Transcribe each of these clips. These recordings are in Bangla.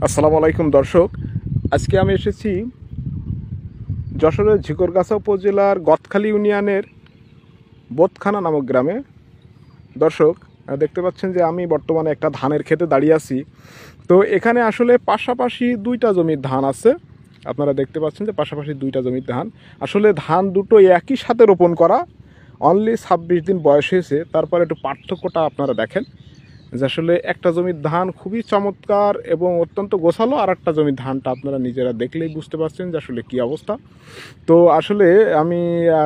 আসসালামু আলাইকুম দর্শক, আজকে আমি এসেছি যশোরের ঝিকরগাছা উপজেলার গতখালী ইউনিয়নের বোতখানা নামক গ্রামে। দর্শক দেখতে পাচ্ছেন যে আমি বর্তমানে একটা ধানের ক্ষেতে দাঁড়িয়ে আছি। তো এখানে আসলে পাশাপাশি দুইটা জমির ধান আছে। আপনারা দেখতে পাচ্ছেন যে পাশাপাশি দুইটা জমির ধান, আসলে ধান দুটো একই সাথে রোপণ করা, অনলি 26 দিন বয়স হয়েছে। তারপর একটু পার্থক্যটা আপনারা দেখেন যে আসলে একটা জমির ধান খুবই চমৎকার এবং অত্যন্ত গোছালো, আর একটা জমির ধানটা আপনারা নিজেরা দেখলেই বুঝতে পারছেন যে আসলে কী অবস্থা। তো আসলে আমি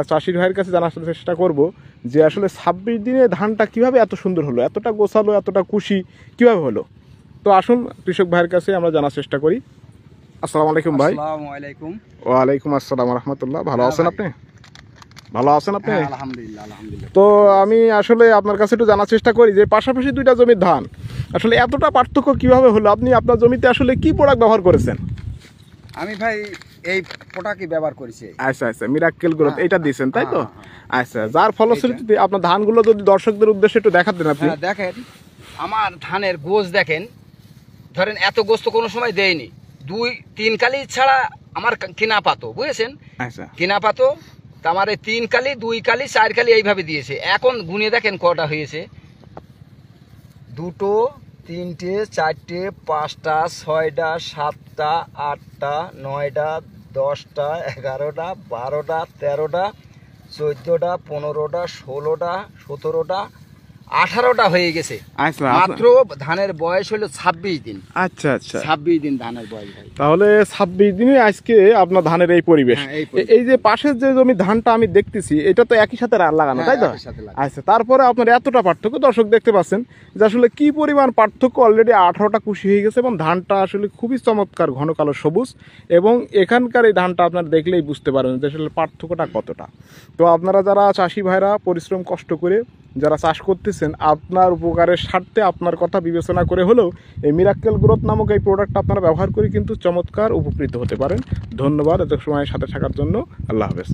চাষির ভাইয়ের কাছে জানার চেষ্টা করব যে আসলে 26 দিনে ধানটা কিভাবে এত সুন্দর হলো, এতটা গোছালো, এতটা খুশি কিভাবে হলো। তো আসুন কৃষক ভাইয়ের কাছে আমরা জানার চেষ্টা করি। আসসালামু আলাইকুম ভাই। আসসালামু আলাইকুম। ওয়ালাইকুম আসসালাম রহমতুল্লাহ। ভালো আছেন আপনি? ভালো আছেন আপনি? আলহামদুলিল্লাহ আলহামদুলিল্লাহ। তো আমি আসলে আপনার কাছে একটু জানার চেষ্টা করি যে পাশাপাশি দুইটা জমির ধান আসলে এতটা পার্থক্য কিভাবে হলো। আপনি আপনার জমিতে আসলে কি প্রোডাক্ট ব্যবহার করেছেন? আমি ভাই এই প্রোডাক্টই ব্যবহার করেছি। আচ্ছা আচ্ছা, মিরাক্কেল গ্রোথ এটা দিয়েছেন তাই তো? আচ্ছা, যার ফলশ্রুতিতে আপনার ধানগুলো যদি দর্শকদের উদ্দেশ্যে একটু দেখাতেন আপনি। দেখেন আমার ধানের গোছ দেখেন, ধরেন এত গোছ তো কোনো সময় দেয়নি। 2-3 কালি ছাড়া আমার কিনা পাতো, বুঝেছেন? আচ্ছা, কিনা পাতো তা আমার 3 কালি 2 কালি 4 কালি এইভাবে দিয়েছে। এখন গুনে দেখেন কটা হয়েছে, 2, 3, 4, 5, 6, 7, 8, 9, 10, 11, 12, 13, 14, 15, 16, 17, 18টা হয়ে গেছে। আচ্ছা মাত্র ধানের বয়স হলো 26 দিন। আচ্ছা আচ্ছা, 26 দিন ধানের বয়স ভাই। তাহলে 26 দিনে আজকে আপনার ধানের এই পরিবেশ। এই যে পাশের যে জমি ধানটা আমি দেখতেছি এটা তো একই সাথে লাগানো তাই তো? আচ্ছা, তারপরে আপনার এতটা পার্থক্য দর্শক দেখতে পাচ্ছেন যে আসলে কি পরিমাণ পার্থক্য। অলরেডি 18টা কুশি হয়ে গেছে এবং ধানটা আসলে খুবই চমৎকার ঘন কালো সবুজ, এবং এখানকার এই ধানটা আপনারা দেখলেই বুঝতে পারবেন যে আসলে পার্থক্যটা কতটা। তো আপনারা যারা চাষি ভাইরা পরিশ্রম কষ্ট করে যারা চাষ করতেছেন, আপনার উপকারের স্বার্থে আপনার কথা বিবেচনা করে হলেও এই মিরাক্কেল গ্রোথ নামক এই প্রোডাক্টটা আপনারা ব্যবহার করে কিন্তু চমৎকার উপকৃত হতে পারেন। ধন্যবাদ এত সময় সাথে থাকার জন্য। আল্লাহ হাফেজ।